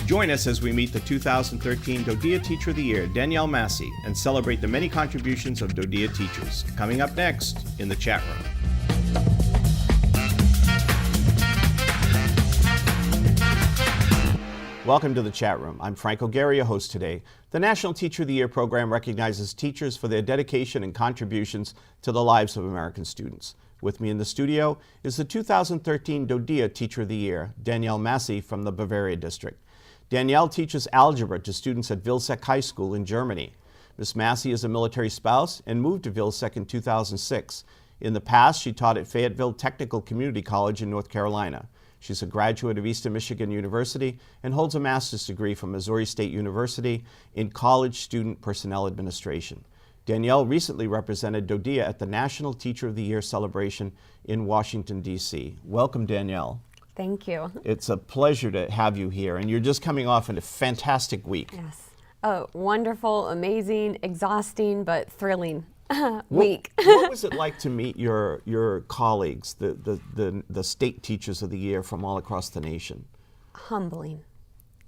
Join us as we meet the 2013 DoDEA Teacher of the Year, Danielle Massey, and celebrate the many contributions of DoDEA teachers. Coming up next in the chat room. Welcome to the chat room. I'm Frank O'Gara, your host today. The National Teacher of the Year program recognizes teachers for their dedication and contributions to the lives of American students. With me in the studio is the 2013 DoDEA Teacher of the Year, Danielle Massey from the Bavaria District. Danielle teaches algebra to students at Vilseck High School in Germany. Ms. Massey is a military spouse and moved to Vilseck in 2006. In the past, she taught at Fayetteville Technical Community College in North Carolina. She's a graduate of Eastern Michigan University and holds a master's degree from Missouri State University in College Student Personnel Administration. Danielle recently represented DoDEA at the National Teacher of the Year celebration in Washington, D.C. Welcome, Danielle. Thank you. It's a pleasure to have you here, and you're just coming off a fantastic week. Yes. Oh, wonderful, amazing, exhausting, but thrilling week. What was it like to meet your colleagues, the state teachers of the year from all across the nation? Humbling.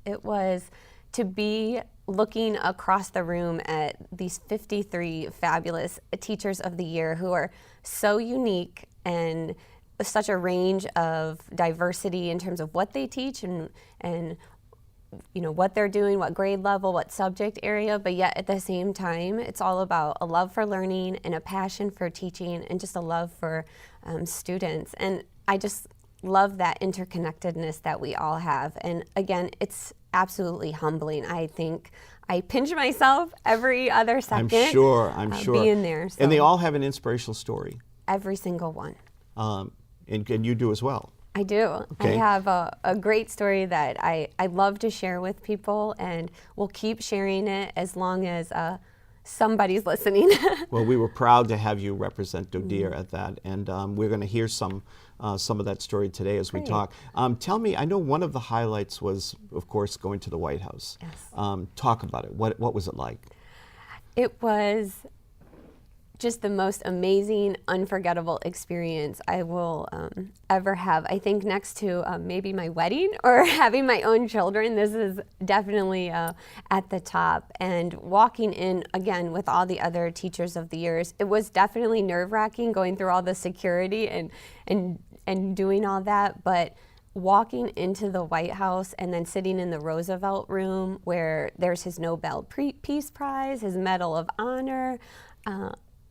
It was to be looking across the room at these 53 fabulous teachers of the year who are so unique and such a range of diversity in terms of what they teach and you know what they're doing, what grade level, what subject area, but yet at the same time it's all about a love for learning and a passion for teaching and just a love for students. And I just love that interconnectedness that we all have. And again, it's absolutely humbling. I think I pinch myself every other second. I'm sure. Being there. So. And they all have an inspirational story. Every single one. And you do as well. I do. Okay. I have a great story that I love to share with people, and we'll keep sharing it as long as somebody's listening. Well, we were proud to have you represent DoDEA at that, and we're going to hear some of that story today as we talk. Tell me, I know one of the highlights was, of course, going to the White House. Yes. Talk about it. What was it like? It was just the most amazing, unforgettable experience I will ever have. I think next to maybe my wedding or having my own children, this is definitely at the top. And walking in, again, with all the other teachers of the years, it was definitely nerve-wracking going through all the security and doing all that, but walking into the White House and then sitting in the Roosevelt room where there's his Nobel Peace Prize, his Medal of Honor,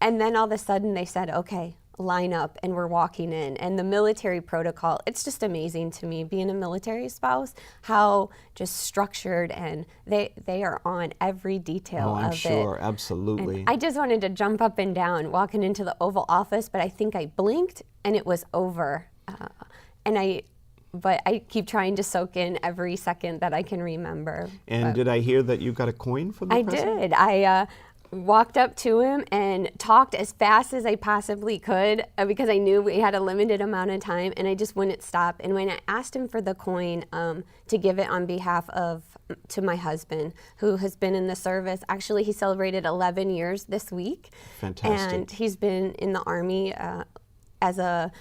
and then all of a sudden they said, okay, line up, and we're walking in. And the military protocol, it's just amazing to me, being a military spouse, how just structured, and they are on every detail of it. Oh, I'm sure, absolutely. And I just wanted to jump up and down walking into the Oval Office, but I think I blinked and it was over. But I keep trying to soak in every second that I can remember. And did I hear that you got a coin from the president? I did. I walked up to him and talked as fast as I possibly could because I knew we had a limited amount of time, and I just wouldn't stop. And when I asked him for the coin to give it on behalf of to my husband, who has been in the service, actually he celebrated 11 years this week. Fantastic. And he's been in the Army as a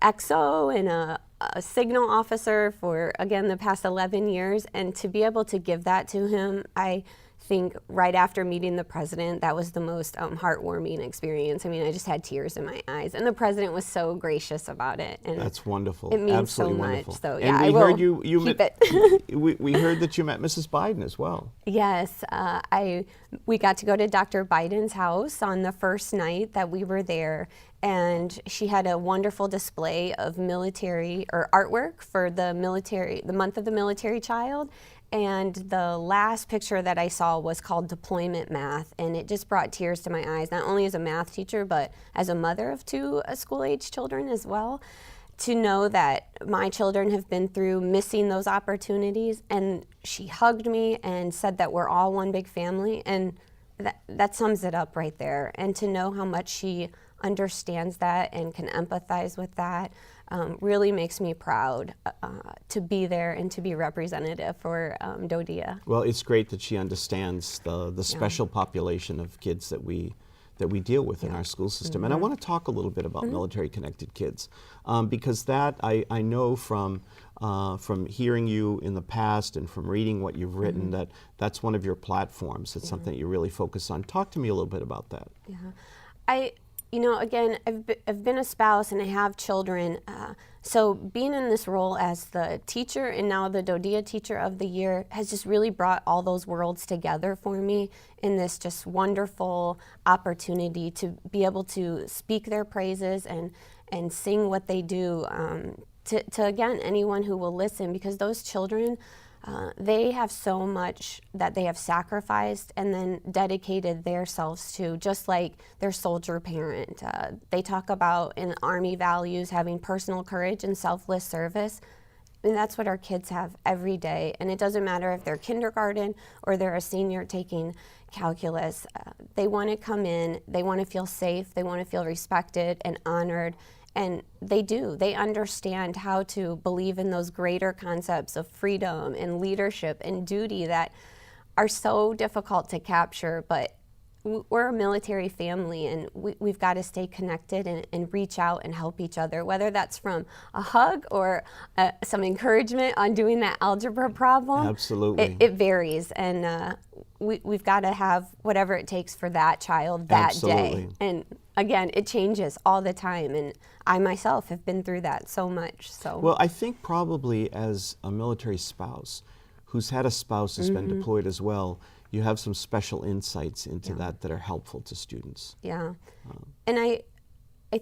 XO and a signal officer for, again, the past 11 years. And to be able to give that to him, I think right after meeting the president, that was the most heartwarming experience. I mean, I just had tears in my eyes, and the president was so gracious about it. And that's wonderful. It means absolutely so wonderful. much. So yeah, and we I will heard you keep met, it. we heard that you met Mrs. Biden as well. Yes, we got to go to Dr. Biden's house on the first night that we were there, and she had a wonderful display of military or artwork for the month of the military child. And the last picture that I saw was called Deployment Math, and it just brought tears to my eyes, not only as a math teacher, but as a mother of two school-age children as well, to know that my children have been through missing those opportunities. And she hugged me and said that we're all one big family, and that sums it up right there. And to know how much she understands that and can empathize with that really makes me proud to be there and to be representative for DoDEA. Well, it's great that she understands the special population of kids that we that we deal with in our school system. And I want to talk a little bit about military-connected kids, because that I know from hearing you in the past and from reading what you've written, that's one of your platforms. It's something you really focus on. Talk to me a little bit about that. Yeah, again, I've been a spouse and I have children. So being in this role as the teacher and now the DoDEA Teacher of the Year has just really brought all those worlds together for me in this just wonderful opportunity to be able to speak their praises and sing what they do to again, anyone who will listen, because those children, they have so much that they have sacrificed and then dedicated themselves to, just like their soldier parent. They talk about in Army values having personal courage and selfless service. And that's what our kids have every day. And it doesn't matter if they're kindergarten or they're a senior taking calculus. They want to come in, they want to feel safe, they want to feel respected and honored. And they do. They understand how to believe in those greater concepts of freedom and leadership and duty that are so difficult to capture. But we're a military family, and we've got to stay connected and reach out and help each other, whether that's from a hug or some encouragement on doing that algebra problem. Absolutely. It varies, and we've got to have whatever it takes for that child that day. And again, it changes all the time, and I myself have been through that so much. So well, I think probably as a military spouse who's had a spouse who's been deployed as well, you have some special insights into that are helpful to students. Yeah, and I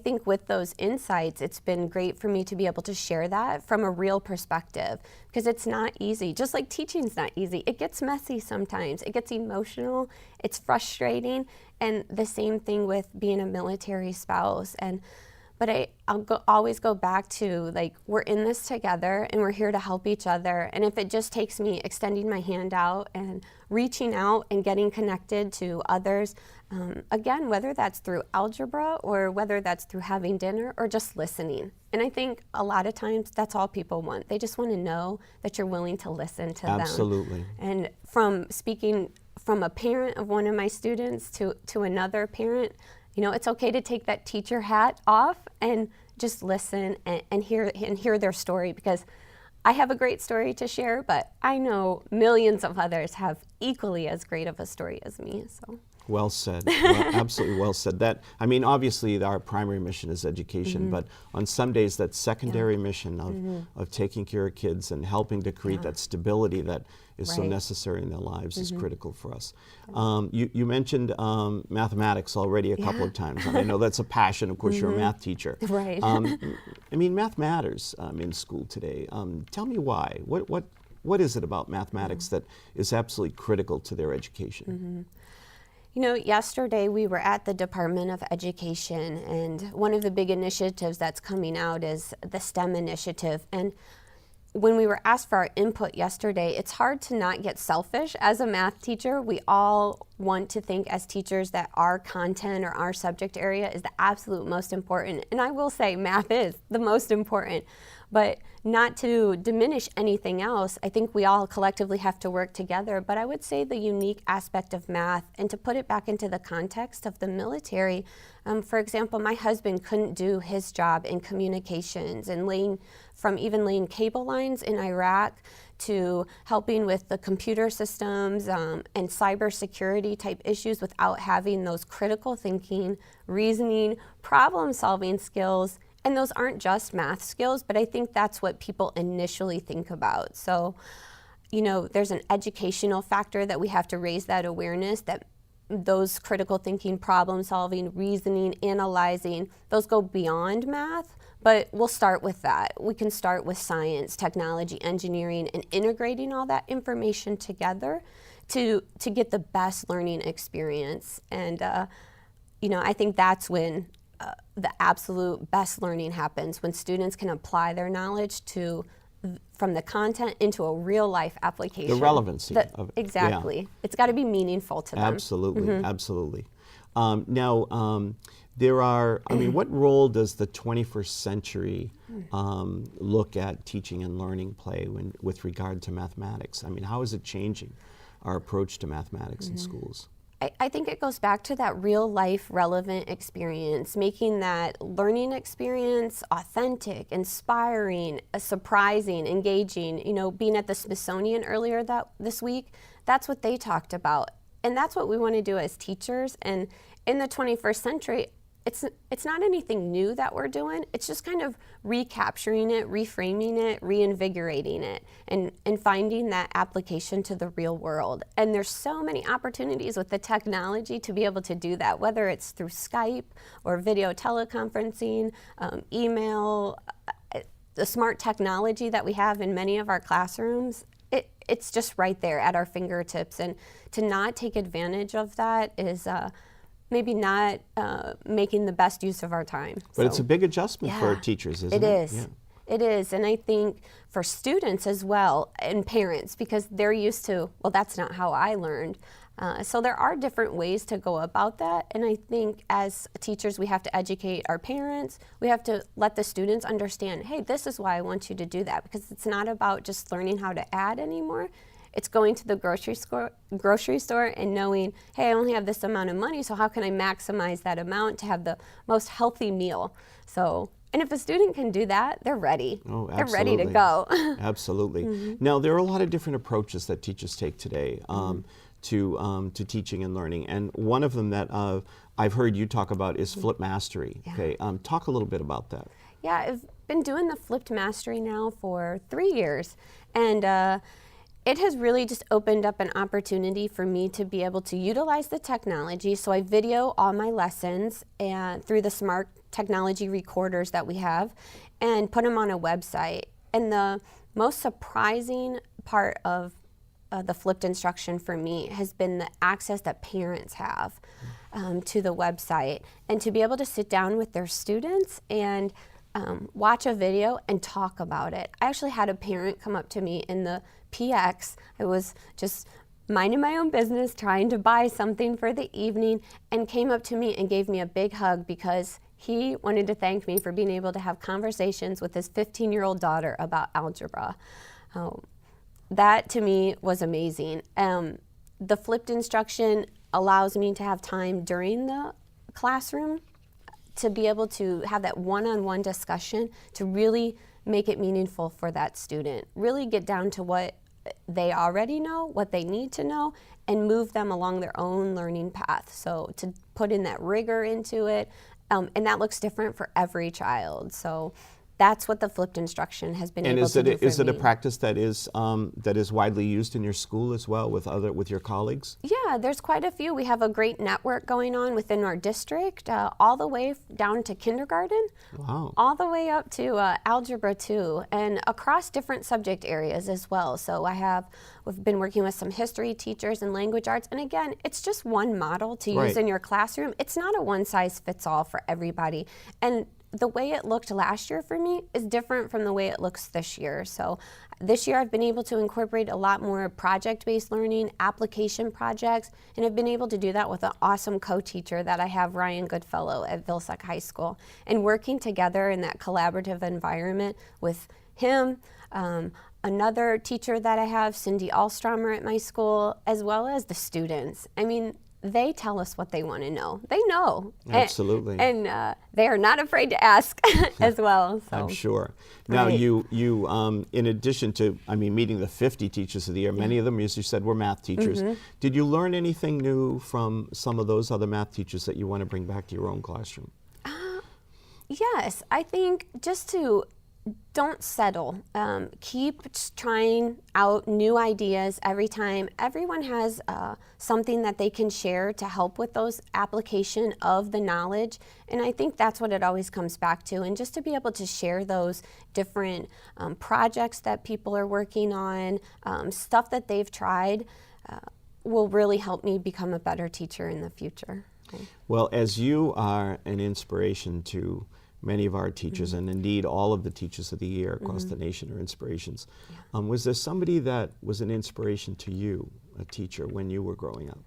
think with those insights, it's been great for me to be able to share that from a real perspective, because it's not easy. Just like teaching's not easy. It gets messy sometimes. It gets emotional. It's frustrating. And the same thing with being a military spouse. But I'll always go back to, like, we're in this together and we're here to help each other. And if it just takes me extending my hand out and reaching out and getting connected to others, again, whether that's through algebra or whether that's through having dinner or just listening. And I think a lot of times that's all people want. They just want to know that you're willing to listen to them. Absolutely. And from speaking from a parent of one of my students to another parent, it's okay to take that teacher hat off and just listen and hear their story, because I have a great story to share, but I know millions of others have equally as great of a story as me. So. Well said. Well, absolutely well said. That, I mean, obviously our primary mission is education, but on some days that secondary mission of taking care of kids and helping to create that stability that is so necessary in their lives is critical for us. You mentioned mathematics already a couple of times. And I know that's a passion. Of course, you're a math teacher. Right. I mean, math matters in school today. Tell me why. What is it about mathematics that is absolutely critical to their education? Yesterday we were at the Department of Education, and one of the big initiatives that's coming out is the STEM initiative. And when we were asked for our input yesterday, it's hard to not get selfish. As a math teacher, we all want to think as teachers that our content or our subject area is the absolute most important. And I will say math is the most important, but not to diminish anything else. I think we all collectively have to work together, but I would say the unique aspect of math, and to put it back into the context of the military, for example, my husband couldn't do his job in communications and laying cable lines in Iraq to helping with the computer systems and cybersecurity type issues without having those critical thinking, reasoning, problem solving skills. And those aren't just math skills, but I think that's what people initially think about. So, there's an educational factor that we have to raise that awareness that those critical thinking, problem solving, reasoning, analyzing, those go beyond math, but we'll start with that. We can start with science, technology, engineering, and integrating all that information together to get the best learning experience. And, I think that's when the absolute best learning happens, when students can apply their knowledge from the content into a real life application. The relevancy of it. Exactly. Yeah. It's got to be meaningful to them. Absolutely, absolutely. Now, there are, what role does the 21st century look at teaching and learning play with regard to mathematics? How is it changing our approach to mathematics in schools? I think it goes back to that real life relevant experience, making that learning experience authentic, inspiring, surprising, engaging. You know, being at the Smithsonian earlier this week, that's what they talked about. And that's what we want to do as teachers. And in the 21st century, it's not anything new that we're doing. It's just kind of recapturing it, reframing it, reinvigorating it, and finding that application to the real world. And there's so many opportunities with the technology to be able to do that, whether it's through Skype or video teleconferencing, email, the smart technology that we have in many of our classrooms. It's just right there at our fingertips. And to not take advantage of that is maybe not making the best use of our time. But it's a big adjustment for teachers, isn't it? It is. Yeah. It is. And I think for students as well, and parents, because they're used to, well, that's not how I learned. So there are different ways to go about that. And I think as teachers, we have to educate our parents. We have to let the students understand, hey, this is why I want you to do that. Because it's not about just learning how to add anymore. It's going to the grocery store and knowing, hey, I only have this amount of money, so how can I maximize that amount to have the most healthy meal? So, and if a student can do that, they're ready. Oh, absolutely. They're ready to go. Absolutely. Mm-hmm. Now, there are a lot of different approaches that teachers take today to teaching and learning, and one of them that I've heard you talk about is flipped mastery. Yeah. Okay, talk a little bit about that. Yeah, I've been doing the flipped mastery now for 3 years, and it has really just opened up an opportunity for me to be able to utilize the technology. So I video all my lessons and through the smart technology recorders that we have and put them on a website. And the most surprising part of the flipped instruction for me has been the access that parents have to the website, and to be able to sit down with their students and watch a video and talk about it. I actually had a parent come up to me in the PX. I was just minding my own business, trying to buy something for the evening, and came up to me and gave me a big hug because he wanted to thank me for being able to have conversations with his 15-year-old daughter about algebra. That to me was amazing. The flipped instruction allows me to have time during the classroom to be able to have that one-on-one discussion to really make it meaningful for that student. Really get down to what they already know, what they need to know, and move them along their own learning path. So to put in that rigor into it, and that looks different for every child. So that's what the flipped instruction has been able to do for me. Is it a practice that is widely used in your school as well with your colleagues? Yeah, there's quite a few. We have a great network going on within our district, all the way down to kindergarten, Wow. all the way up to algebra 2, and across different subject areas as well. So we've been working with some history teachers and language arts, and again, it's just one model to use in your classroom. It's not a one-size-fits-all for everybody. And the way it looked last year for me is different from the way it looks this year. So this year I've been able to incorporate a lot more project-based learning, application projects, and I've been able to do that with an awesome co-teacher that I have, Ryan Goodfellow at Vilseck High School. And working together in that collaborative environment with him, another teacher that I have, Cindy Alstromer at my school, as well as the students. I mean, they tell us what they want to know. They know. Absolutely. And they are not afraid to ask as well. So. I'm sure. Now, you in addition to, meeting the 50 teachers of the year, many of them, as you said, were math teachers. Mm-hmm. Did you learn anything new from some of those other math teachers that you want to bring back to your own classroom? Yes, I think just to don't settle. Keep trying out new ideas every time. Everyone has something that they can share to help with those application of the knowledge. And I think that's what it always comes back to. And just to be able to share those different projects that people are working on, stuff that they've tried, will really help me become a better teacher in the future. Okay. Well, as you are an inspiration to many of our teachers, and indeed all of the teachers of the year across the nation are inspirations. Yeah. Was there somebody that was an inspiration to you, a teacher, when you were growing up?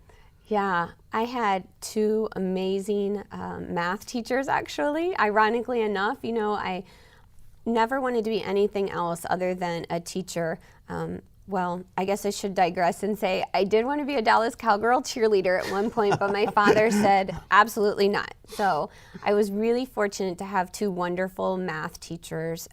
Yeah, I had two amazing math teachers, actually. Ironically enough, I never wanted to be anything else other than a teacher. Well, I guess I should digress and say I did want to be a Dallas Cowgirl cheerleader at one point, but my father said absolutely not. So I was really fortunate to have two wonderful math teachers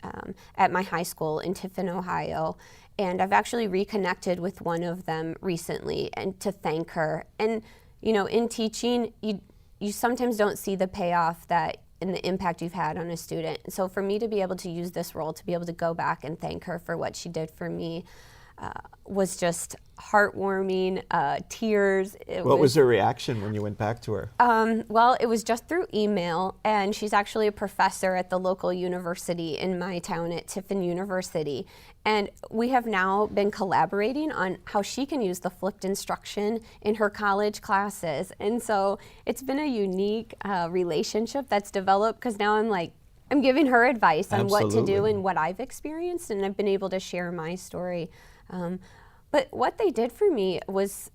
at my high school in Tiffin, Ohio. And I've actually reconnected with one of them recently, and to thank her. And you know, in teaching, you sometimes don't see the payoff and the impact you've had on a student. So for me to be able to use this role, to be able to go back and thank her for what she did for me, was just heartwarming, tears. What was her reaction when you went back to her? Well, it was just through email, and she's actually a professor at the local university in my town at Tiffin University. And we have now been collaborating on how she can use the flipped instruction in her college classes. And so it's been a unique relationship that's developed, because now I'm giving her advice on what to do and what I've experienced, and I've been able to share my story. But what they did for me was,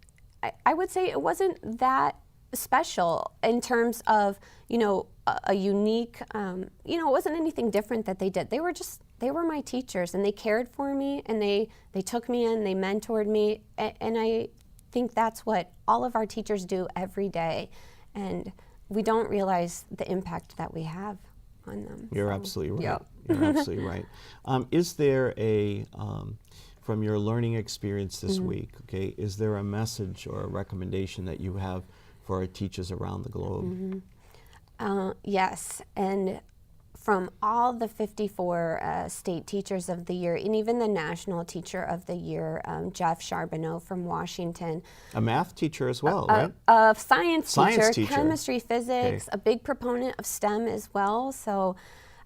I would say it wasn't that special in terms of, you know, a unique, you know, it wasn't anything different that they did. They were my teachers, and they cared for me, and they took me in, they mentored me, and I think that's what all of our teachers do every day. And we don't realize the impact that we have on them. You're absolutely right. Yep. You're absolutely right. Is there from your learning experience this week, okay, is there a message or a recommendation that you have for our teachers around the globe? Yes, and from all the 54 state teachers of the year, and even the national teacher of the year, Jeff Charbonneau from Washington. A math teacher as well, right? A science teacher, teacher, chemistry, physics, a big proponent of STEM as well. So,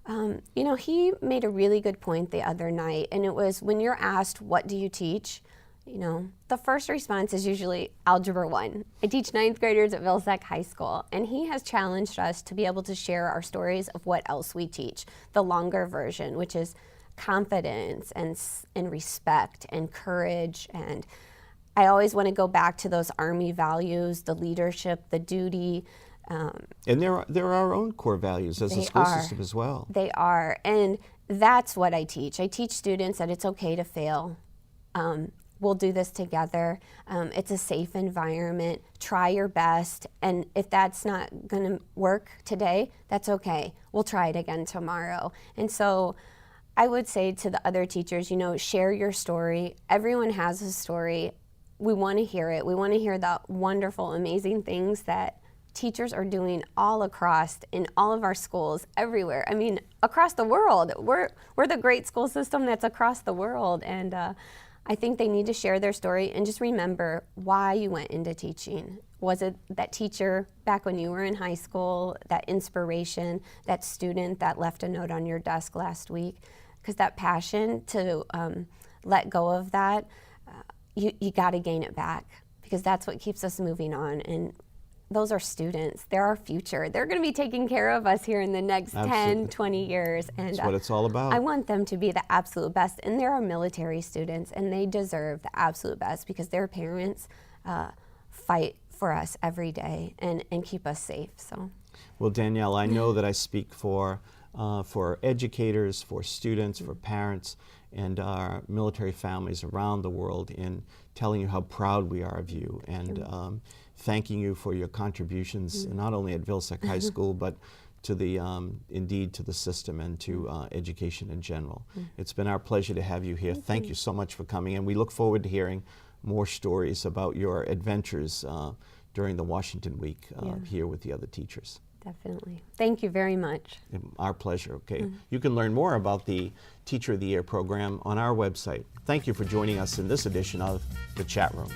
you know, he made a really good point the other night, and it was, when you're asked, what do you teach? You know, the first response is usually Algebra 1. I teach 9th graders at Vilseck High School, and he has challenged us to be able to share our stories of what else we teach, the longer version, which is confidence and respect and courage. And I always want to go back to those Army values, the leadership, the duty. And there are our own core values as a school system as well. They are, and that's what I teach. I teach students that it's okay to fail. We'll do this together. It's a safe environment. Try your best, and if that's not going to work today, that's okay. We'll try it again tomorrow. And so I would say to the other teachers, you know, share your story. Everyone has a story. We want to hear it. We want to hear the wonderful, amazing things that teachers are doing all across, in all of our schools, everywhere. I mean, across the world. We're the great school system that's across the world, and I think they need to share their story and just remember why you went into teaching. Was it that teacher back when you were in high school, that inspiration, that student that left a note on your desk last week? Because that passion to let go of that, you got to gain it back, because that's what keeps us moving on. And those are students. They're our future. They're going to be taking care of us here in the next 10, 20 years. And that's what it's all about. I want them to be the absolute best. And they're our military students, and they deserve the absolute best, because their parents fight for us every day and keep us safe. So, well, Danielle, I know that I speak for educators, for students, for parents, and our military families around the world in telling you how proud we are of you, and thanking you for your contributions, not only at Vilseck High School, but to the indeed to the system and to education in general. It's been our pleasure to have you here. Thank you so much for coming, and we look forward to hearing more stories about your adventures during the Washington Week here with the other teachers. Definitely. Thank you very much. Our pleasure. Okay. You can learn more about the Teacher of the Year program on our website. Thank you for joining us in this edition of The Chat Room.